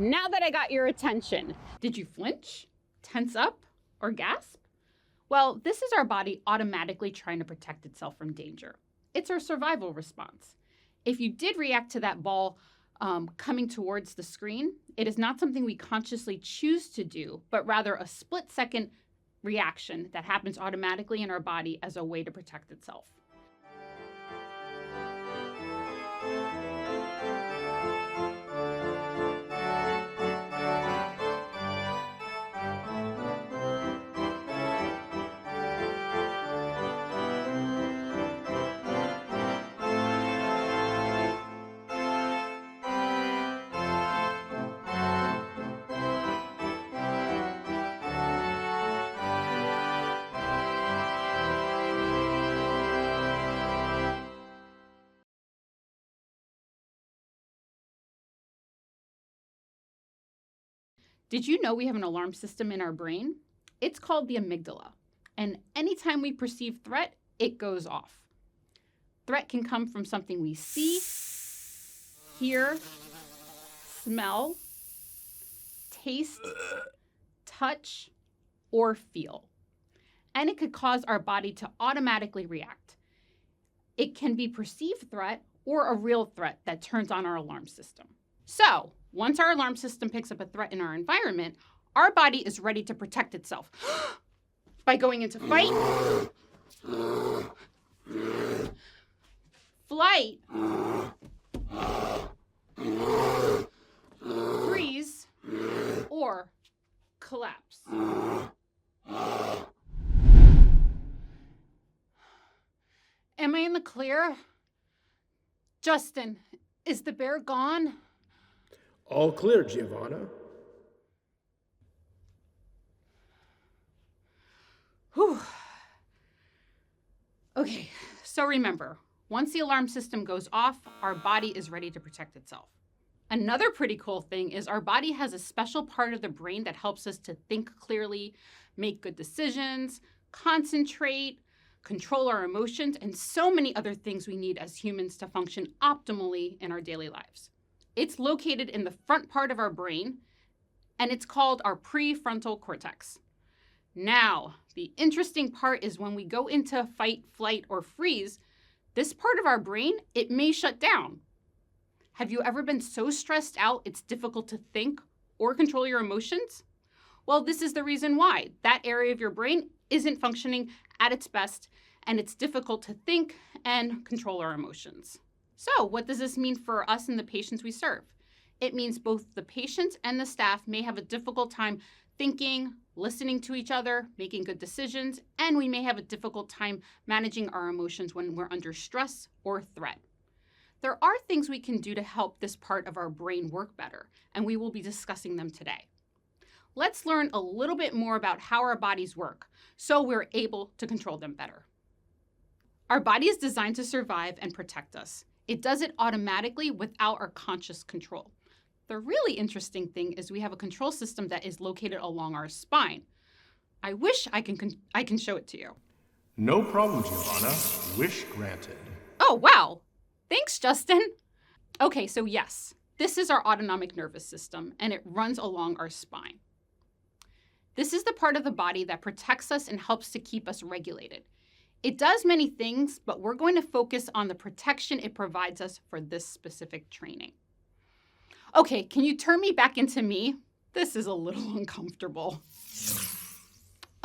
Now that I got your attention, did you flinch, tense up, or gasp? Well, this is our body automatically trying to protect itself from danger. It's our survival response. If you did react to that ball coming towards the screen, it is not something we consciously choose to do, but rather a split-second reaction that happens automatically in our body as a way to protect itself. Did you know we have an alarm system in our brain? It's called the amygdala. And anytime we perceive threat, it goes off. Threat can come from something we see, hear, smell, taste, touch, or feel. And it could cause our body to automatically react. It can be perceived threat or a real threat that turns on our alarm system. So, once our alarm system picks up a threat in our environment, our body is ready to protect itself by going into fight, flight, freeze, or collapse. Am I in the clear? Justin, is the bear gone? All clear, Giovanna. Whew. Okay, so remember, once the alarm system goes off, our body is ready to protect itself. Another pretty cool thing is our body has a special part of the brain that helps us to think clearly, make good decisions, concentrate, control our emotions, and so many other things we need as humans to function optimally in our daily lives. It's located in the front part of our brain, and it's called our prefrontal cortex. Now, the interesting part is when we go into fight, flight, or freeze, this part of our brain, it may shut down. Have you ever been so stressed out it's difficult to think or control your emotions? Well, this is the reason why. That area of your brain isn't functioning at its best, and it's difficult to think and control our emotions. So, what does this mean for us and the patients we serve? It means both the patients and the staff may have a difficult time thinking, listening to each other, making good decisions, and we may have a difficult time managing our emotions when we're under stress or threat. There are things we can do to help this part of our brain work better, and we will be discussing them today. Let's learn a little bit more about how our bodies work so we're able to control them better. Our body is designed to survive and protect us. It does it automatically without our conscious control. The really interesting thing is we have a control system that is located along our spine. I wish I can show it to you. No problem, Giovanna. Wish granted. Oh, wow. Thanks, Justin. Okay, so yes, this is our autonomic nervous system, and it runs along our spine. This is the part of the body that protects us and helps to keep us regulated. It does many things, but we're going to focus on the protection it provides us for this specific training. Okay, can you turn me back into me? This is a little uncomfortable.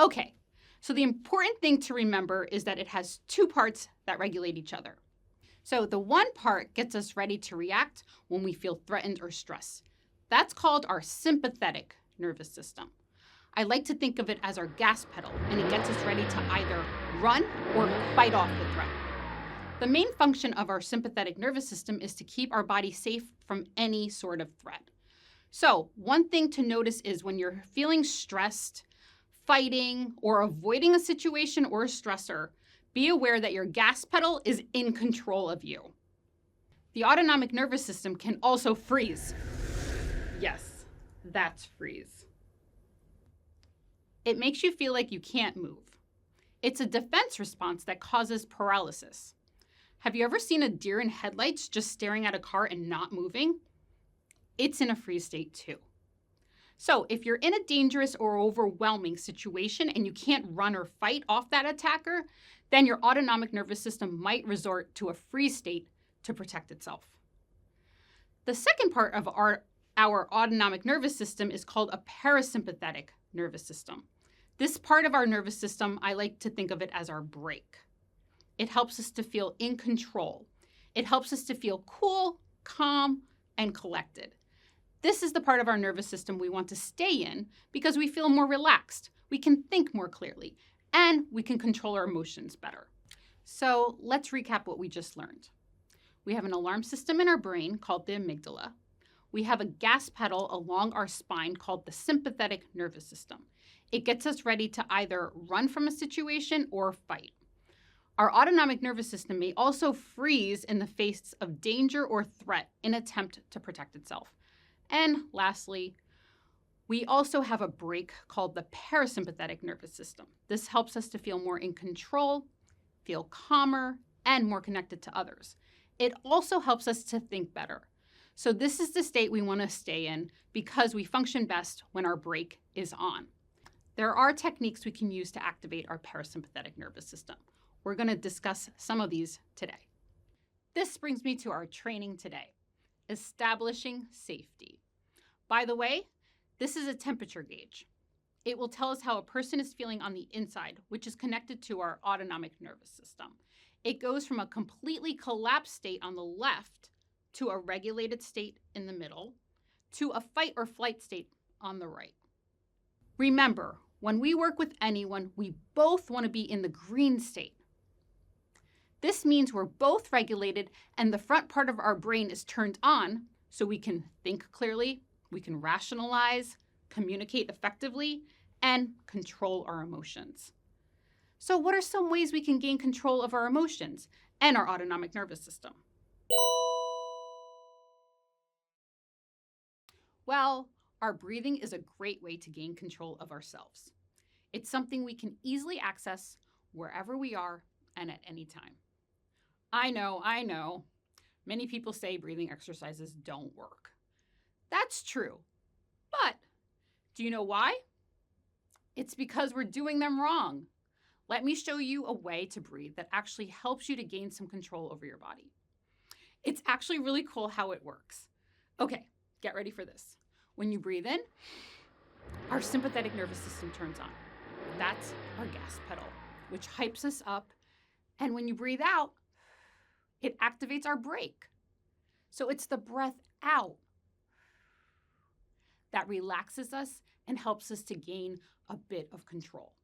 Okay, so the important thing to remember is that it has two parts that regulate each other. So the one part gets us ready to react when we feel threatened or stressed. That's called our sympathetic nervous system. I like to think of it as our gas pedal, and it gets us ready to either run or fight off the threat. The main function of our sympathetic nervous system is to keep our body safe from any sort of threat. So, one thing to notice is when you're feeling stressed, fighting, or avoiding a situation or a stressor, be aware that your gas pedal is in control of you. The autonomic nervous system can also freeze. Yes, that's freeze. It makes you feel like you can't move. It's a defense response that causes paralysis. Have you ever seen a deer in headlights just staring at a car and not moving? it's in a freeze state too. So if you're in a dangerous or overwhelming situation and you can't run or fight off that attacker, then your autonomic nervous system might resort to a freeze state to protect itself. The second part of our autonomic nervous system is called a parasympathetic nervous system. This part of our nervous system, I like to think of it as our brake. It helps us to feel in control. It helps us to feel cool, calm, and collected. This is the part of our nervous system we want to stay in because we feel more relaxed, we can think more clearly, and we can control our emotions better. So let's recap what we just learned. We have an alarm system in our brain called the amygdala. We have a gas pedal along our spine called the sympathetic nervous system. It gets us ready to either run from a situation or fight. Our autonomic nervous system may also freeze in the face of danger or threat in an attempt to protect itself. And lastly, we also have a brake called the parasympathetic nervous system. This helps us to feel more in control, feel calmer, and more connected to others. It also helps us to think better. So this is the state we want to stay in because we function best when our brake is on. There are techniques we can use to activate our parasympathetic nervous system. We're going to discuss some of these today. This brings me to our training today. Establishing safety. By the way, this is a temperature gauge. It will tell us how a person is feeling on the inside, which is connected to our autonomic nervous system. It goes from a completely collapsed state on the left to a regulated state in the middle to a fight or flight state on the right. Remember, when we work with anyone, we both want to be in the green state. This means we're both regulated and the front part of our brain is turned on so we can think clearly, we can rationalize, communicate effectively, and control our emotions. So what are some ways we can gain control of our emotions and our autonomic nervous system? Well, our breathing is a great way to gain control of ourselves. It's something we can easily access wherever we are and at any time. I know. Many people say breathing exercises don't work. That's true. But do you know why? It's because we're doing them wrong. Let me show you a way to breathe that actually helps you to gain some control over your body. It's actually really cool how it works. Okay, get ready for this. When you breathe in, our sympathetic nervous system turns on. That's our gas pedal, which hypes us up. And when you breathe out, it activates our brake. So it's the breath out that relaxes us and helps us to gain a bit of control.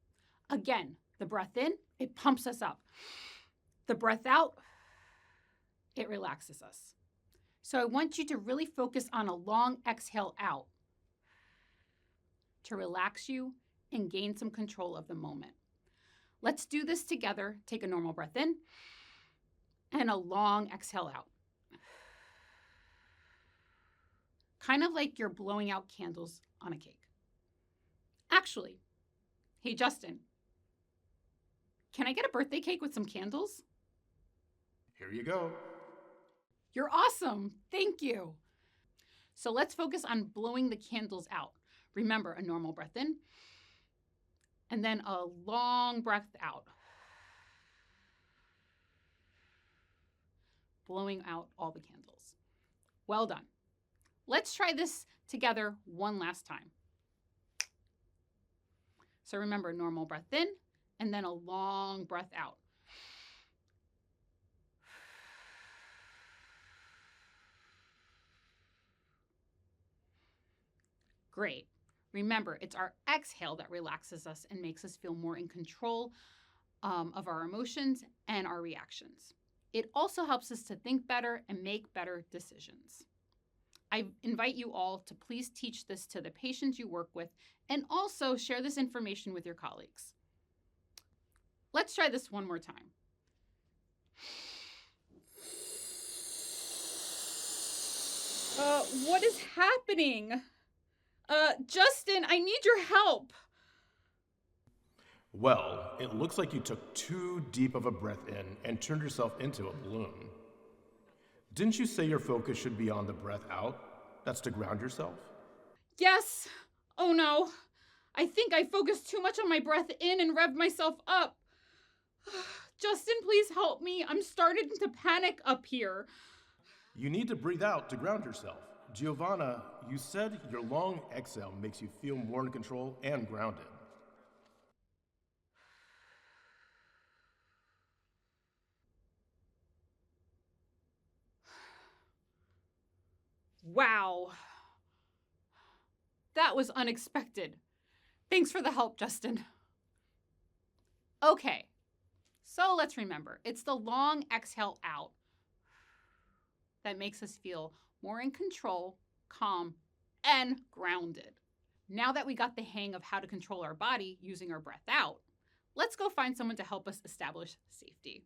Again, the breath in, it pumps us up. The breath out, it relaxes us. So I want you to really focus on a long exhale out to relax you and gain some control of the moment. Let's do this together. Take a normal breath in and a long exhale out. Kind of like you're blowing out candles on a cake. Actually, hey Justin, can I get a birthday cake with some candles? Here you go. You're awesome. Thank you. So let's focus on blowing the candles out. Remember, a normal breath in and then a long breath out. Blowing out all the candles. Well done. Let's try this together one last time. So remember, normal breath in and then a long breath out. Great. Remember, it's our exhale that relaxes us and makes us feel more in control of our emotions and our reactions. It also helps us to think better and make better decisions. I invite you all to please teach this to the patients you work with and also share this information with your colleagues. Let's try this one more time. What is happening? Justin, I need your help. Well, it looks like you took too deep of a breath in and turned yourself into a balloon. Didn't you say your focus should be on the breath out? That's to ground yourself? Yes! Oh no! I think I focused too much on my breath in and revved myself up. Justin, please help me. I'm starting to panic up here. You need to breathe out to ground yourself. Giovanna, you said your long exhale makes you feel more in control and grounded. Wow. That was unexpected. Thanks for the help, Justin. Okay, so let's remember, it's the long exhale out that makes us feel more in control, calm, and grounded. Now that we got the hang of how to control our body using our breath out, let's go find someone to help us establish safety.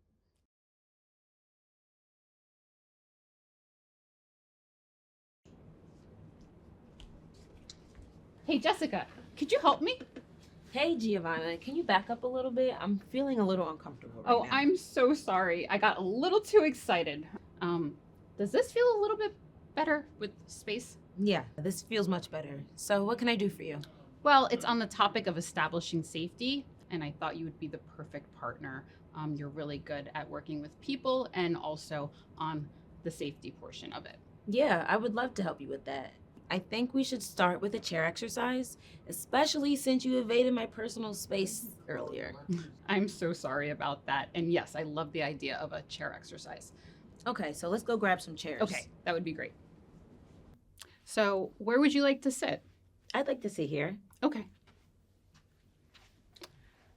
Hey, Jessica, could you help me? Hey, Giovanna, can you back up a little bit? I'm feeling a little uncomfortable right now. I'm so sorry. I got a little too excited. Does this feel a little bit better with space? Yeah, this feels much better. So what can I do for you? Well, it's on the topic of establishing safety, and I thought you would be the perfect partner. You're really good at working with people and also on the safety portion of it. Yeah, I would love to help you with that. I think we should start with a chair exercise, especially since you invaded my personal space earlier. I'm so sorry about that. And yes, I love the idea of a chair exercise. Okay, so let's go grab some chairs. Okay, that would be great. So, where would you like to sit? I'd like to sit here. Okay.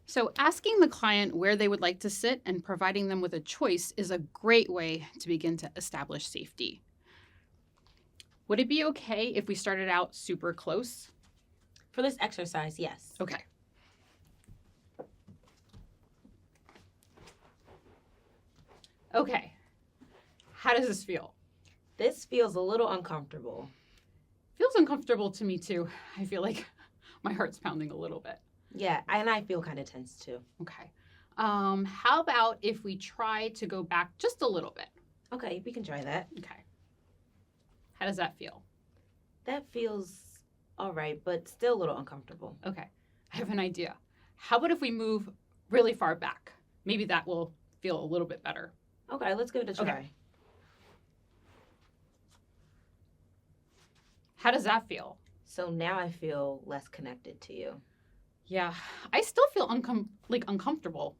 So, asking the client where they would like to sit and providing them with a choice is a great way to begin to establish safety. Would it be okay if we started out super close? For this exercise, yes. Okay. Okay. How does this feel? This feels a little uncomfortable. Feels uncomfortable to me too. I feel like my heart's pounding a little bit. Yeah, and I feel kind of tense too. Okay. How about if we try to go back just a little bit? Okay, we can try that. Okay. How does that feel? That feels all right, but still a little uncomfortable. Okay. I have an idea. How about if we move really far back? Maybe that will feel a little bit better. Okay, let's give it a try. Okay. How does that feel? So now I feel less connected to you. Yeah, I still feel uncomfortable.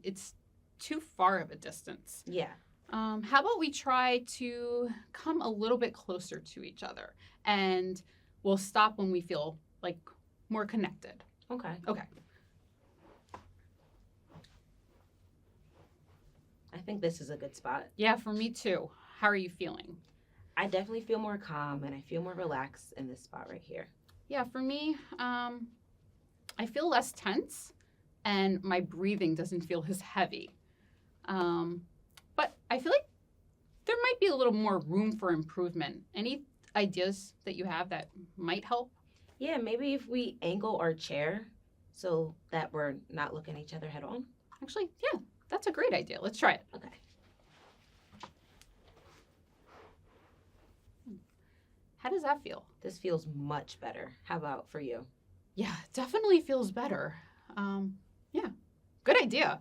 It's too far of a distance. Yeah. How about we try to come a little bit closer to each other, and we'll stop when we feel like more connected. Okay. Okay. I think this is a good spot. Yeah, for me too. How are you feeling? I definitely feel more calm and I feel more relaxed in this spot right here. Yeah, for me, I feel less tense, and my breathing doesn't feel as heavy. But I feel like there might be a little more room for improvement. Any ideas that you have that might help? Yeah, maybe if we angle our chair so that we're not looking at each other head on. Actually, yeah, that's a great idea. Let's try it. Okay. How does that feel? This feels much better. How about for you? Yeah, it definitely feels better. Yeah, good idea.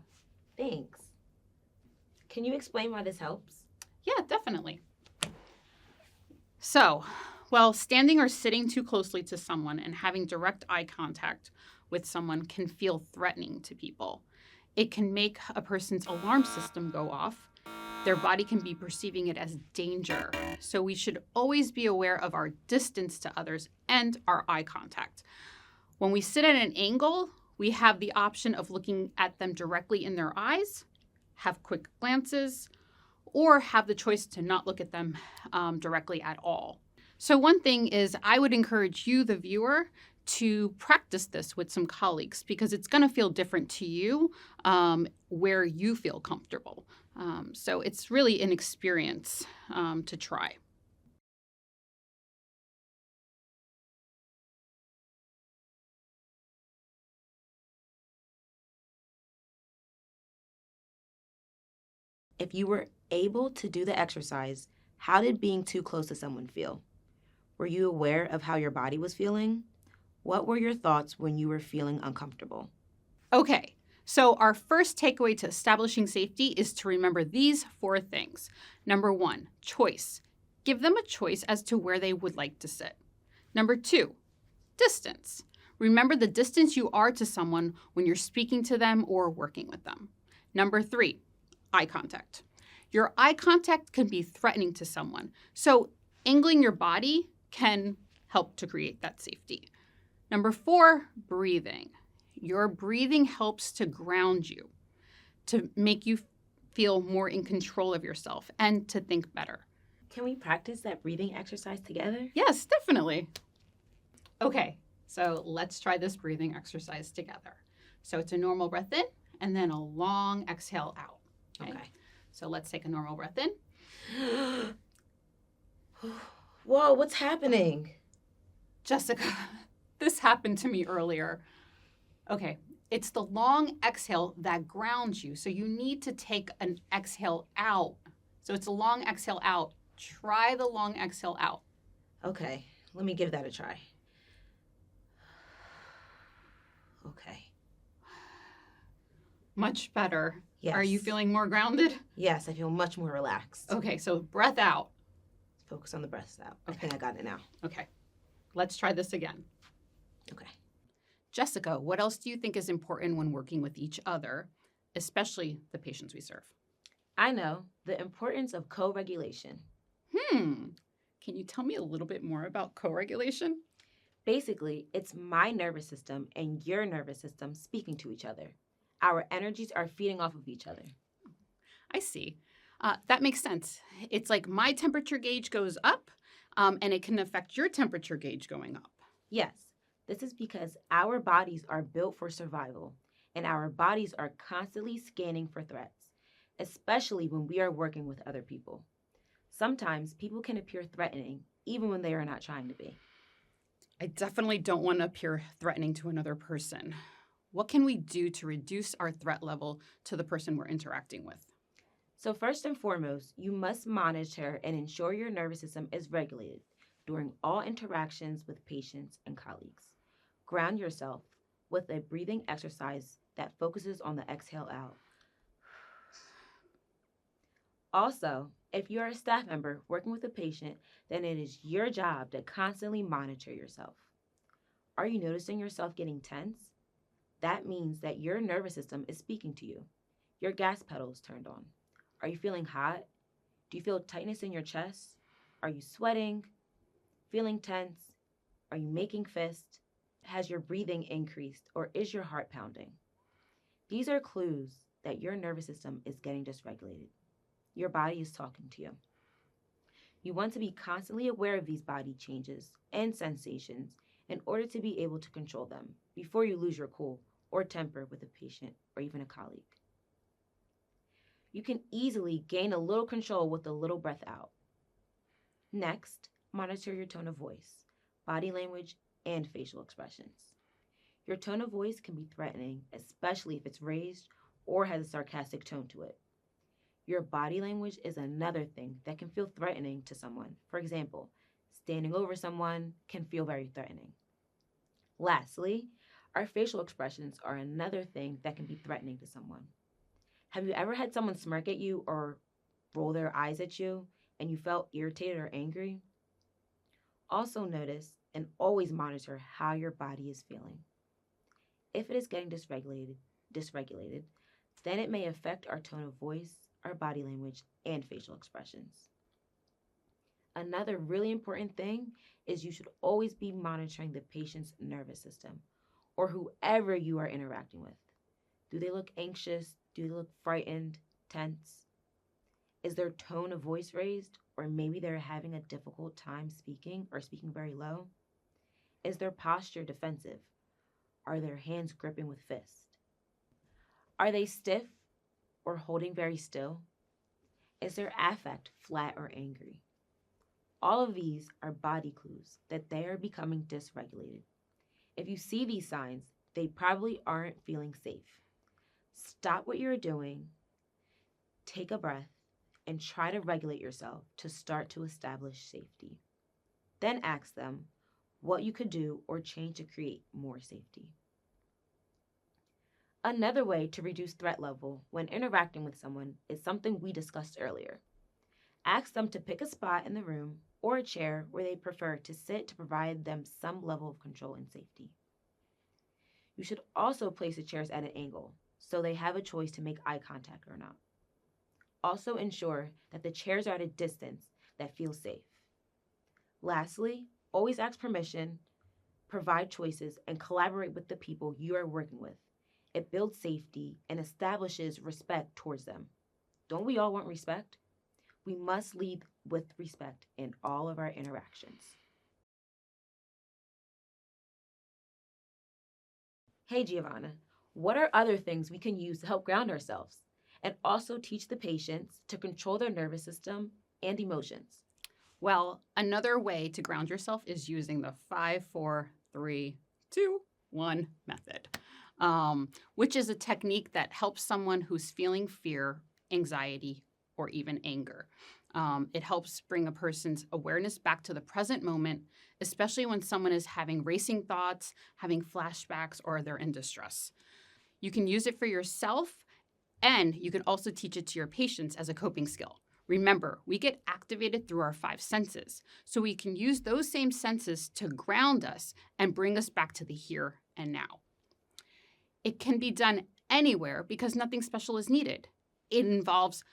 Thanks. Can you explain why this helps? Yeah, definitely. So, well, standing or sitting too closely to someone and having direct eye contact with someone can feel threatening to people. It can make a person's alarm system go off. Their body can be perceiving it as danger. So we should always be aware of our distance to others and our eye contact. When we sit at an angle, we have the option of looking at them directly in their eyes, have quick glances, or have the choice to not look at them directly at all. So one thing is I would encourage you, the viewer, to practice this with some colleagues because it's going to feel different to you where you feel comfortable. So it's really an experience to try. If you were able to do the exercise, how did being too close to someone feel? Were you aware of how your body was feeling? What were your thoughts when you were feeling uncomfortable? Okay, so our first takeaway to establishing safety is to remember these 4 things. Number 1, choice. Give them a choice as to where they would like to sit. Number 2, distance. Remember the distance you are to someone when you're speaking to them or working with them. Number 3, eye contact. Your eye contact can be threatening to someone, so angling your body can help to create that safety. Number 4, breathing. Your breathing helps to ground you, to make you feel more in control of yourself and to think better. Can we practice that breathing exercise together? Yes, definitely. Okay, so let's try this breathing exercise together. So it's a normal breath in and then a long exhale out. Okay. So let's take a normal breath in. Whoa, what's happening? Jessica, this happened to me earlier. Okay, it's the long exhale that grounds you. So you need to take an exhale out. So it's a long exhale out. Try the long exhale out. Okay, let me give that a try. Okay. Much better. Yes. Are you feeling more grounded? Yes, I feel much more relaxed. Okay, so breath out. Focus on the breaths out. I Okay. think I got it now. Okay, let's try this again. Okay. Jessica, what else do you think is important when working with each other, especially the patients we serve? I know the importance of co-regulation. Can you tell me a little bit more about co-regulation? Basically, it's my nervous system and your nervous system speaking to each other. Our energies are feeding off of each other. I see. That makes sense. It's like my temperature gauge goes up, and it can affect your temperature gauge going up. Yes, this is because our bodies are built for survival, and our bodies are constantly scanning for threats, especially when we are working with other people. Sometimes people can appear threatening, even when they are not trying to be. I definitely don't want to appear threatening to another person. What can we do to reduce our threat level to the person we're interacting with? So first and foremost, you must monitor and ensure your nervous system is regulated during all interactions with patients and colleagues. Ground yourself with a breathing exercise that focuses on the exhale out. Also, if you are a staff member working with a patient, then it is your job to constantly monitor yourself. Are you noticing yourself getting tense? That means that your nervous system is speaking to you. Your gas pedal is turned on. Are you feeling hot? Do you feel tightness in your chest? Are you sweating? Feeling tense? Are you making fists? Has your breathing increased or is your heart pounding? These are clues that your nervous system is getting dysregulated. Your body is talking to you. You want to be constantly aware of these body changes and sensations in order to be able to control them before you lose your cool or temper with a patient or even a colleague. You can easily gain a little control with a little breath out. Next, monitor your tone of voice, body language, and facial expressions. Your tone of voice can be threatening, especially if it's raised or has a sarcastic tone to it. Your body language is another thing that can feel threatening to someone. For example, standing over someone can feel very threatening. Lastly, our facial expressions are another thing that can be threatening to someone. Have you ever had someone smirk at you or roll their eyes at you and you felt irritated or angry? Also notice and always monitor how your body is feeling. If it is getting dysregulated, then it may affect our tone of voice, our body language, and facial expressions. Another really important thing is you should always be monitoring the patient's nervous system or whoever you are interacting with. Do they look anxious? Do they look frightened, tense? Is their tone of voice raised, or maybe they're having a difficult time speaking or speaking very low? Is their posture defensive? Are their hands gripping with fists? Are they stiff or holding very still? Is their affect flat or angry? All of these are body clues that they are becoming dysregulated. If you see these signs, they probably aren't feeling safe. Stop what you're doing, take a breath, and try to regulate yourself to start to establish safety. Then ask them what you could do or change to create more safety. Another way to reduce threat level when interacting with someone is something we discussed earlier. Ask them to pick a spot in the room or a chair where they prefer to sit to provide them some level of control and safety. You should also place the chairs at an angle so they have a choice to make eye contact or not. Also ensure that the chairs are at a distance that feels safe. Lastly, always ask permission, provide choices, and collaborate with the people you are working with. It builds safety and establishes respect towards them. Don't we all want respect? We must lead with respect in all of our interactions. Hey, Giovanna, what are other things we can use to help ground ourselves and also teach the patients to control their nervous system and emotions? Well, another way to ground yourself is using the 5, 4, 3, 2, 1 method, which is a technique that helps someone who's feeling fear, anxiety, or even anger. It helps bring a person's awareness back to the present moment, especially when someone is having racing thoughts, having flashbacks, or they're in distress. You can use it for yourself, and you can also teach it to your patients as a coping skill. Remember, we get activated through our 5 senses, so we can use those same senses to ground us and bring us back to the here and now. It can be done anywhere because nothing special is needed. It involves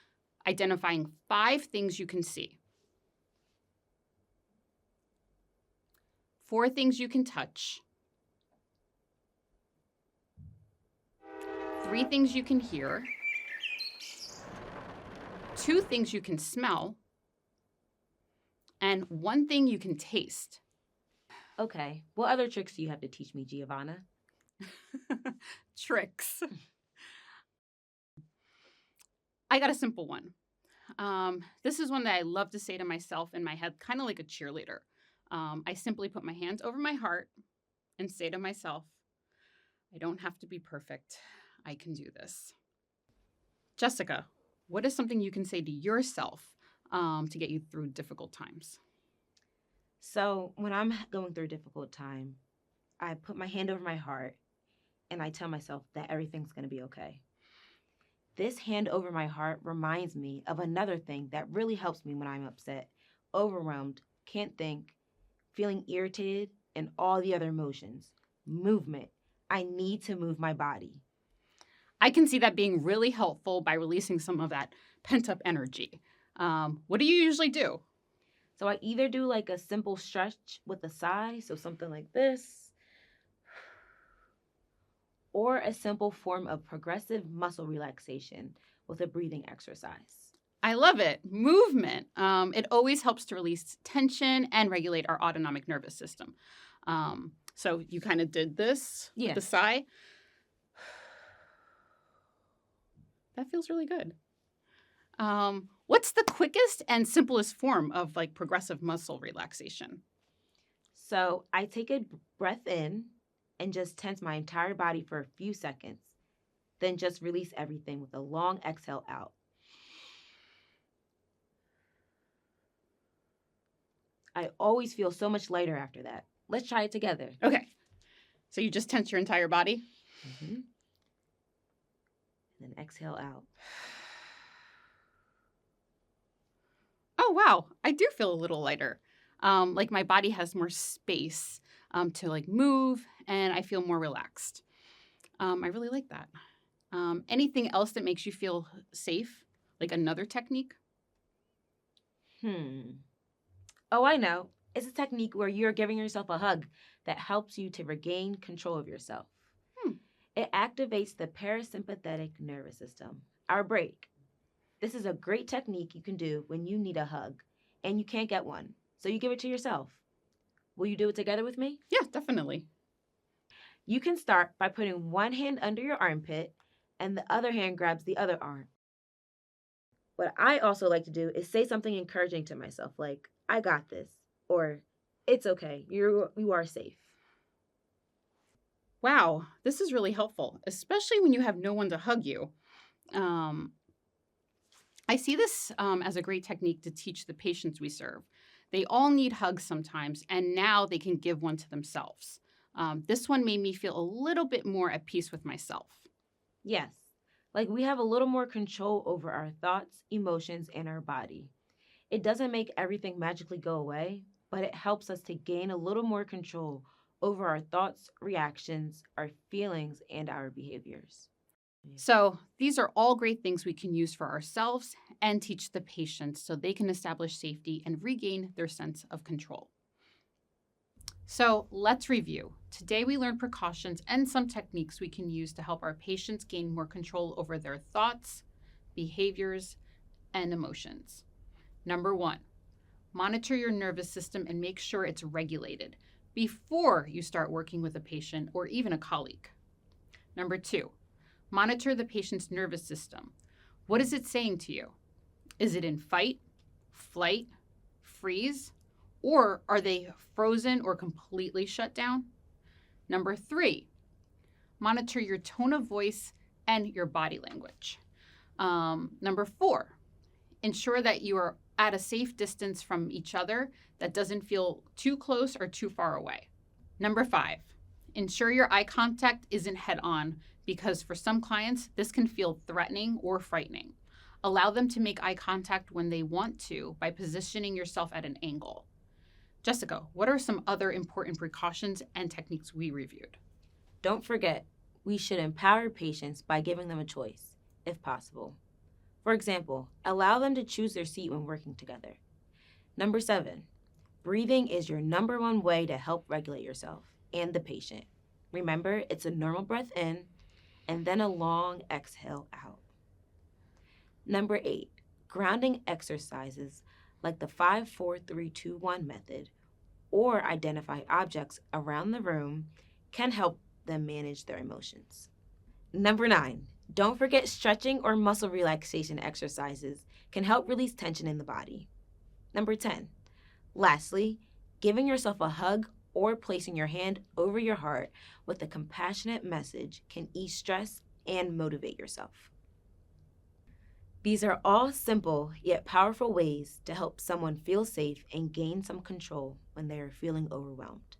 identifying 5 things you can see, 4 things you can touch, 3 things you can hear, 2 things you can smell, and 1 thing you can taste. Okay, what other tricks do you have to teach me, Giovanna? Tricks. I got a simple one. This is one that I love to say to myself in my head, kind of like a cheerleader. I simply put my hands over my heart and say to myself, I don't have to be perfect. I can do this. Jessica, what is something you can say to yourself to get you through difficult times? So when I'm going through a difficult time, I put my hand over my heart and I tell myself that everything's going to be okay. This hand over my heart reminds me of another thing that really helps me when I'm upset, overwhelmed, can't think, feeling irritated, and all the other emotions. Movement. I need to move my body. I can see that being really helpful by releasing some of that pent-up energy. What do you usually do? So I either do like a simple stretch with a sigh, so something like this, or a simple form of progressive muscle relaxation with a breathing exercise. I love it. Movement. It always helps to release tension and regulate our autonomic nervous system. So you kind of did this with the sigh. That feels really good. What's the quickest and simplest form of like progressive muscle relaxation? So I take a breath in and just tense my entire body for a few seconds. Then just release everything with a long exhale out. I always feel so much lighter after that. Let's try it together. Okay. So you just tense your entire body? Mm-hmm. And then exhale out. Oh, wow. I do feel a little lighter. Like my body has more space to like move and I feel more relaxed. I really like that. Anything else that makes you feel safe? Like another technique? Oh, I know. It's a technique where you're giving yourself a hug that helps you to regain control of yourself. It activates the parasympathetic nervous system, our brain. This is a great technique you can do when you need a hug and you can't get one, so you give it to yourself. Will you do it together with me? Yeah, definitely. You can start by putting one hand under your armpit and the other hand grabs the other arm. What I also like to do is say something encouraging to myself, like, I got this, or it's okay, you are safe. Wow, this is really helpful, especially when you have no one to hug you. I see this as a great technique to teach the patients we serve They all need hugs sometimes, and now they can give one to themselves. This one made me feel a little bit more at peace with myself. Yes, like we have a little more control over our thoughts, emotions, and our body. It doesn't make everything magically go away, but it helps us to gain a little more control over our thoughts, reactions, our feelings, and our behaviors. So, these are all great things we can use for ourselves and teach the patients so they can establish safety and regain their sense of control. So, let's review. Today, we learned precautions and some techniques we can use to help our patients gain more control over their thoughts, behaviors, and emotions. Number 1, monitor your nervous system and make sure it's regulated before you start working with a patient or even a colleague. Number 2, monitor the patient's nervous system. What is it saying to you? Is it in fight, flight, freeze, or are they frozen or completely shut down? Number 3, monitor your tone of voice and your body language. Number 4, ensure that you are at a safe distance from each other that doesn't feel too close or too far away. Number 5, ensure your eye contact isn't head on because for some clients, this can feel threatening or frightening. Allow them to make eye contact when they want to by positioning yourself at an angle. Jessica, what are some other important precautions and techniques we reviewed? Don't forget, we should empower patients by giving them a choice, if possible. For example, allow them to choose their seat when working together. Number 7, breathing is your number one way to help regulate yourself and the patient. Remember, it's a normal breath in and then a long exhale out. Number 8, grounding exercises like the 5-4-3-2-1 method or identify objects around the room can help them manage their emotions. Number 9, don't forget stretching or muscle relaxation exercises can help release tension in the body. Number 10, lastly, giving yourself a hug or placing your hand over your heart with a compassionate message can ease stress and motivate yourself. These are all simple yet powerful ways to help someone feel safe and gain some control when they are feeling overwhelmed.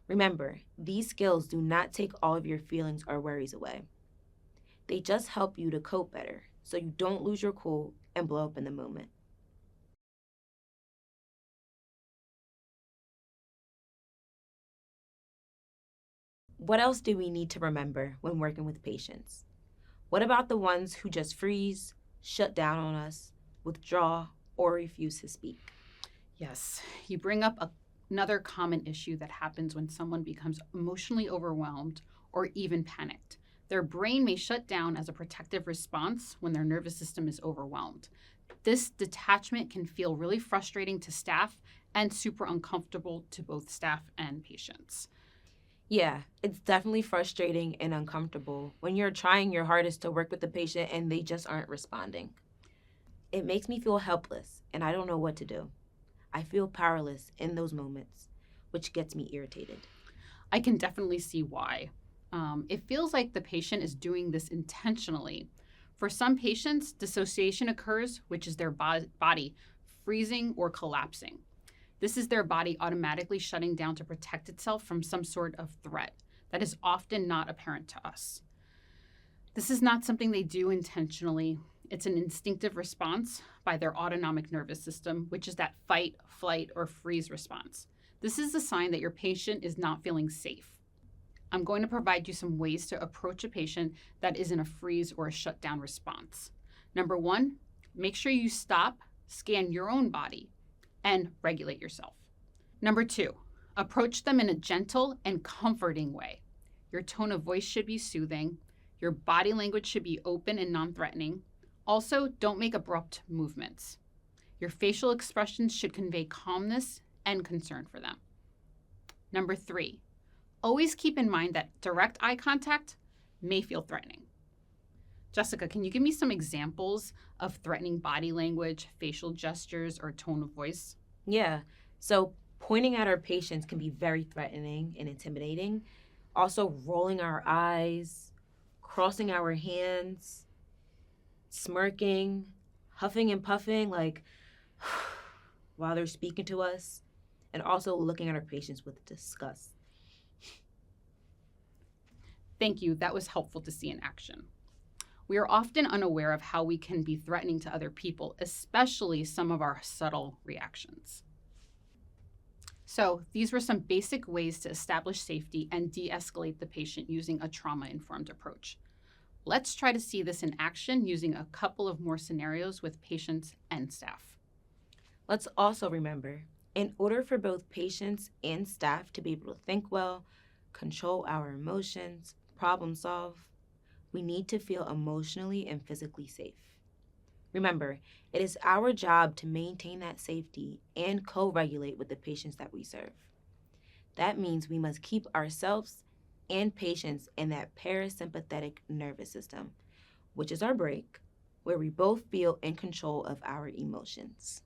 Remember, these skills do not take all of your feelings or worries away. They just help you to cope better so you don't lose your cool and blow up in the moment. What else do we need to remember when working with patients? What about the ones who just freeze, shut down on us, withdraw, or refuse to speak? Yes, you bring up another common issue that happens when someone becomes emotionally overwhelmed or even panicked. Their brain may shut down as a protective response when their nervous system is overwhelmed. This detachment can feel really frustrating to staff and super uncomfortable to both staff and patients. Yeah, it's definitely frustrating and uncomfortable when you're trying your hardest to work with the patient and they just aren't responding. It makes me feel helpless and I don't know what to do. I feel powerless in those moments, which gets me irritated. I can definitely see why. It feels like the patient is doing this intentionally. For some patients, dissociation occurs, which is their body freezing or collapsing. This is their body automatically shutting down to protect itself from some sort of threat that is often not apparent to us. This is not something they do intentionally. It's an instinctive response by their autonomic nervous system, which is that fight, flight, or freeze response. This is a sign that your patient is not feeling safe. I'm going to provide you some ways to approach a patient that is in a freeze or a shutdown response. Number 1, make sure you stop, scan your own body, and regulate yourself. Number 2, approach them in a gentle and comforting way. Your tone of voice should be soothing. Your body language should be open and non-threatening. Also, don't make abrupt movements. Your facial expressions should convey calmness and concern for them. Number 3, always keep in mind that direct eye contact may feel threatening. Jessica, can you give me some examples of threatening body language, facial gestures, or tone of voice? Yeah, so pointing at our patients can be very threatening and intimidating. Also, rolling our eyes, crossing our hands, smirking, huffing and puffing, like while they're speaking to us, and also looking at our patients with disgust. Thank you. That was helpful to see in action. We are often unaware of how we can be threatening to other people, especially some of our subtle reactions. So these were some basic ways to establish safety and de-escalate the patient using a trauma-informed approach. Let's try to see this in action using a couple of more scenarios with patients and staff. Let's also remember, in order for both patients and staff to be able to think well, control our emotions, problem solve, we need to feel emotionally and physically safe. Remember, it is our job to maintain that safety and co-regulate with the patients that we serve. That means we must keep ourselves and patients in that parasympathetic nervous system, which is our break, where we both feel in control of our emotions.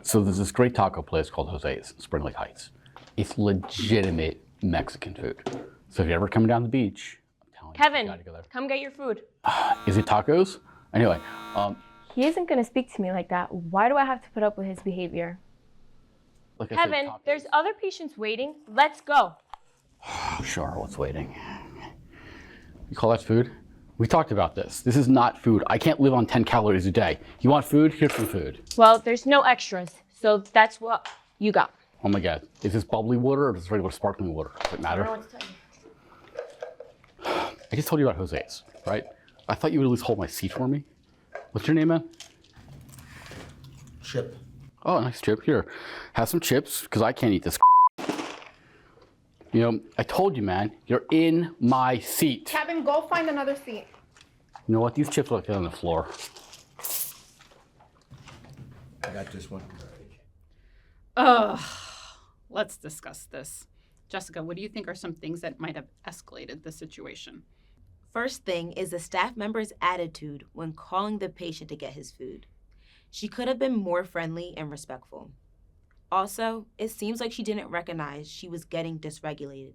So there's this great taco place called Jose's, Spring Lake Heights. It's legitimate Mexican food. So if you're ever coming down the beach, I'm telling you, Kevin, you gotta go there. come get your food. Is it tacos? Anyway, He isn't gonna speak to me like that. Why do I have to put up with his behavior? like I Kevin, said, tacos. there's other patients waiting. Let's go. Sure, what's waiting? You call that food? We talked about this. This is not food. I can't live on 10 calories a day. You want food? Here's some food. Well, there's no extras, so that's what you got. Oh my God. Is this bubbly water or is this regular sparkling water? Does it matter? what to tell you. I just told you about Jose's, right? I thought you would at least hold my seat for me. What's your name, man? Chip. Oh, nice Chip. Here, have some chips, because I can't eat this. You know, I told you, man, you're in my seat. Kevin, go find another seat. You know what? These chips look good on the floor. I got this one. Ugh, let's discuss this. Jessica, what do you think are some things that might have escalated the situation? First thing is the staff member's attitude when calling the patient to get his food. She could have been more friendly and respectful. Also, it seems like she didn't recognize she was getting dysregulated.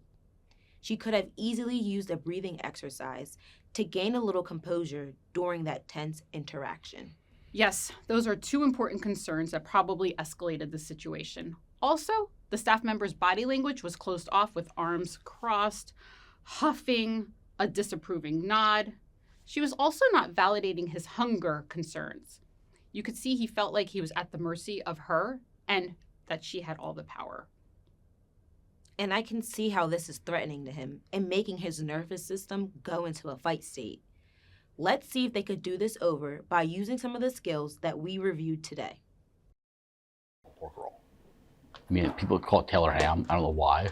She could have easily used a breathing exercise to gain a little composure during that tense interaction. Yes, those are two important concerns that probably escalated the situation. Also, the staff member's body language was closed off with arms crossed, huffing, a disapproving nod. She was also not validating his hunger concerns. You could see he felt like he was at the mercy of her and that she had all the power. And I can see how this is threatening to him and making his nervous system go into a fight state. Let's see if they could do this over by using some of the skills that we reviewed today. Pork roll. I mean, people call it Taylor ham. I don't know why.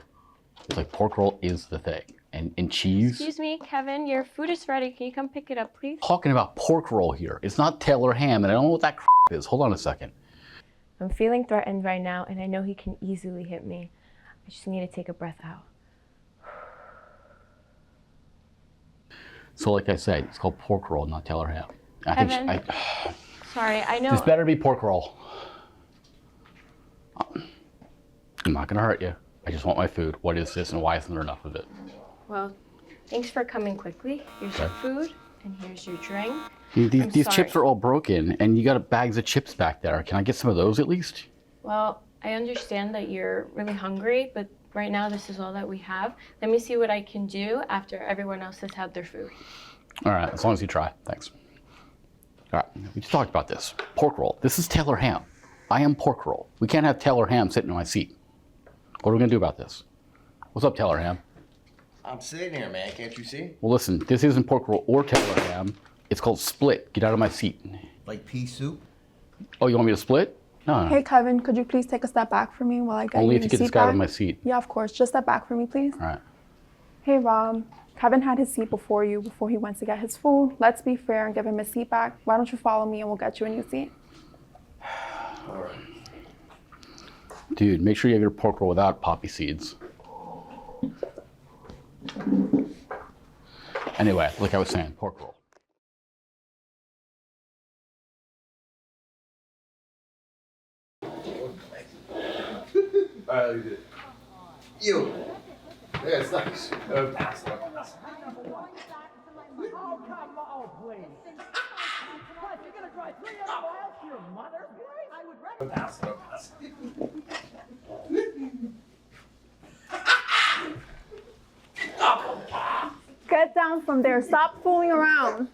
It's like pork roll is the thing. And cheese. Excuse me, Kevin, your food is ready. Can you come pick it up, please? Talking about pork roll here. It's not Taylor ham, and I don't know what that is. Hold on a second. I'm feeling threatened right now, and I know he can easily hit me. I just need to take a breath out. So like I said, it's called pork roll, not Taylor ham. Kevin, sorry, I know. This better be pork roll. I'm not gonna hurt you. I just want my food. What is this and why isn't there enough of it? Well, thanks for coming quickly. Here's your food, and here's your drink. These sorry. chips are all broken, and you got bags of chips back there. Can I get some of those at least? Well, I understand that you're really hungry, but right now this is all that we have. Let me see what I can do after everyone else has had their food. All right, as long as you try. Thanks. All right, we just talked about this. Pork roll. This is Taylor ham. I am pork roll. We can't have Taylor ham sitting in my seat. What are we gonna do about this? What's up, Taylor ham? I'm sitting here, man. Can't you see? Well, listen, this isn't pork roll or Taylor ham. It's called split. Get out of my seat. Like pea soup? Oh, you want me to split? No. Hey, Kevin, could you please take a step back for me while I get Only you if you your get this seat guy out back? of my seat. Yeah, of course. Just step back for me, please. All right. Hey, Rob. Kevin had his seat before you, before he went to get his food. Let's be fair and give him his seat back. Why don't you follow me and we'll get you a new seat? All right. Dude, make sure you have your pork roll without poppy seeds. Anyway, like I was saying, pork roll. All right, you. Yeah, it's nice. come on, please. What, you're gonna drive 300 miles to your mother's place? I would recommend. Get down from there. Stop fooling around.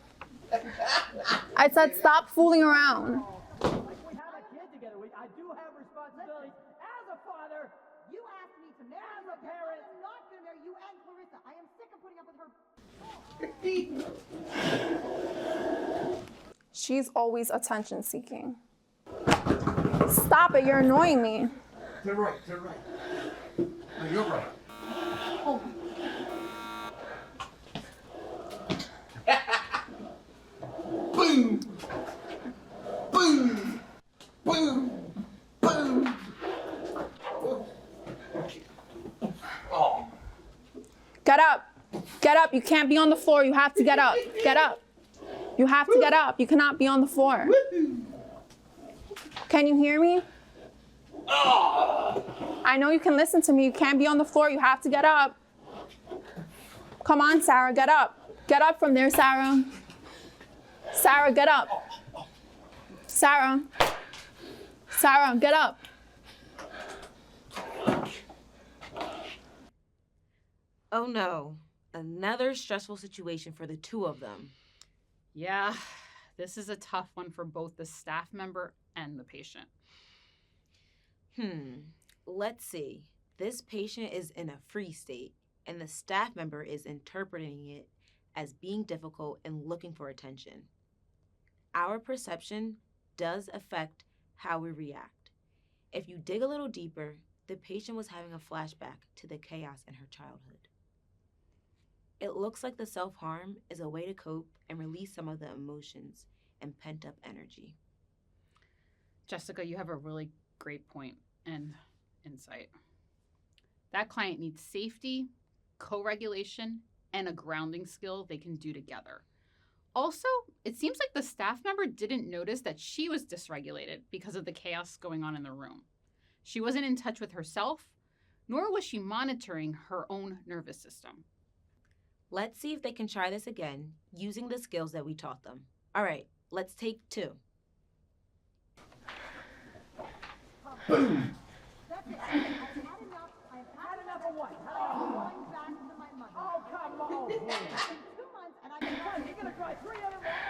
I said stop fooling around. We have a kid together. I do have responsibilities as a father. You asked me to marry as a parent. I am not going to marry you and Clarissa. I am sick of putting up with her. She's always attention seeking. Stop it, you're annoying me. Turn right. No, you're right. Boom! Boom! Boom! Boom! Oh. Get up. Get up. You can't be on the floor. You have to get up. Get up. You have to get up. You cannot be on the floor. Can you hear me? I know you can listen to me. You can't be on the floor. You have to get up. Come on, Sarah, get up. Get up from there, Sarah. Sarah, get up. Sarah. Sarah, get up. Oh no, another stressful situation for the two of them. Yeah, this is a tough one for both the staff member and the patient. Let's see. This patient is in a freeze state, and the staff member is interpreting it as being difficult and looking for attention. Our perception does affect how we react. If you dig a little deeper, the patient was having a flashback to the chaos in her childhood. It looks like the self-harm is a way to cope and release some of the emotions and pent-up energy. Jessica, you have a really great point and insight. That client needs safety, co-regulation, and a grounding skill they can do together. Also, it seems like the staff member didn't notice that she was dysregulated because of the chaos going on in the room. She wasn't in touch with herself, nor was she monitoring her own nervous system. Let's see if they can try this again using the skills that we taught them. All right, let's take 2. Boom! That's it. I've had enough. I've had enough of what? I'm going back to my mother. Oh, come on, please. It's been 2 months and I've been What, you're gonna drive 300 miles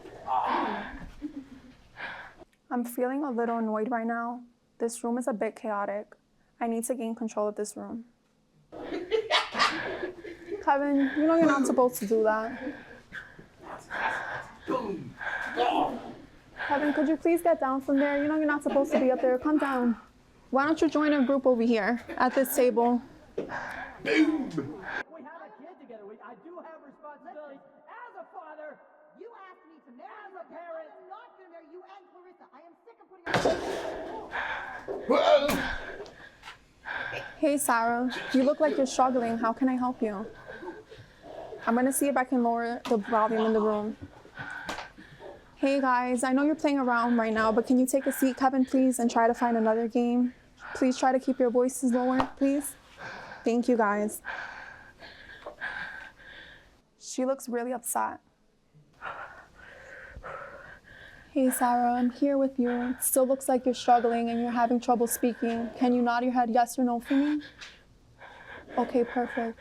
to your mother? I'm feeling a little annoyed right now. This room is a bit chaotic. I need to gain control of this room. Kevin, you know you're not supposed to do that. Boom! Kevin, could you please get down from there? You know you're not supposed to be up there. Come down. Why don't you join a group over here at this table? Boom! We have a kid together. I do have responsibilities as a father. You asked me to marry as a parent. I am not going to marry you and Clarissa. I am sick of putting up with her. Hey, Sarah, you look like you're struggling. How can I help you? I'm gonna see if I can lower the volume in the room. Hey guys, I know you're playing around right now, but can you take a seat, Kevin, please, and try to find another game? Please try to keep your voices lower, please. Thank you, guys. She looks really upset. Hey, Sarah, I'm here with you. It still looks like you're struggling and you're having trouble speaking. Can you nod your head yes or no for me? Okay, perfect.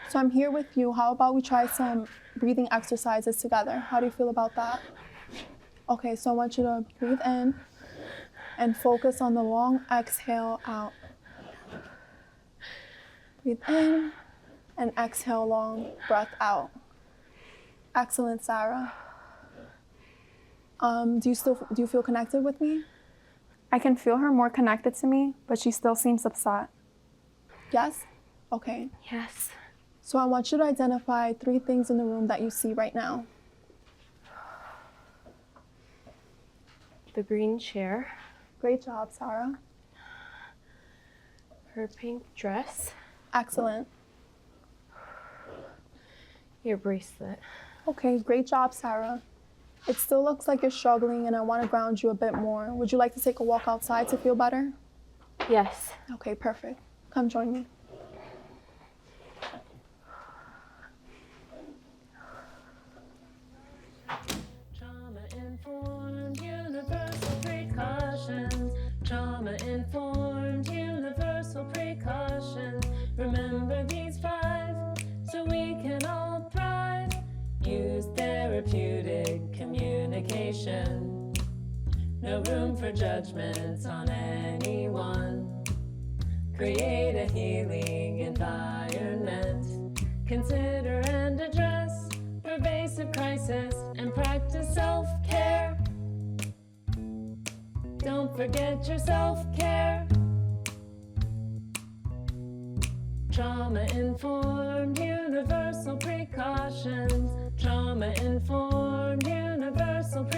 So I'm here with you. How about we try some breathing exercises together? How do you feel about that? Okay, so I want you to breathe in and focus on the long exhale out. Breathe in and exhale long breath out. Excellent, Sarah. Do you feel connected with me? I can feel her more connected to me, but she still seems upset. Yes? Okay. Yes. So I want you to identify 3 things in the room that you see right now. The green chair, Great job, Sarah. her pink dress, Excellent. your bracelet. Okay, great job, Sarah. It still looks like you're struggling and I want to ground you a bit more. Would you like to take a walk outside to feel better? Yes. Okay, perfect. Come join me. therapeutic communication. No room for judgments on anyone. Create a healing environment. Consider and address pervasive crisis and practice self-care. Don't forget your self-care. Trauma-informed universal precautions. Trauma-informed universal precautions.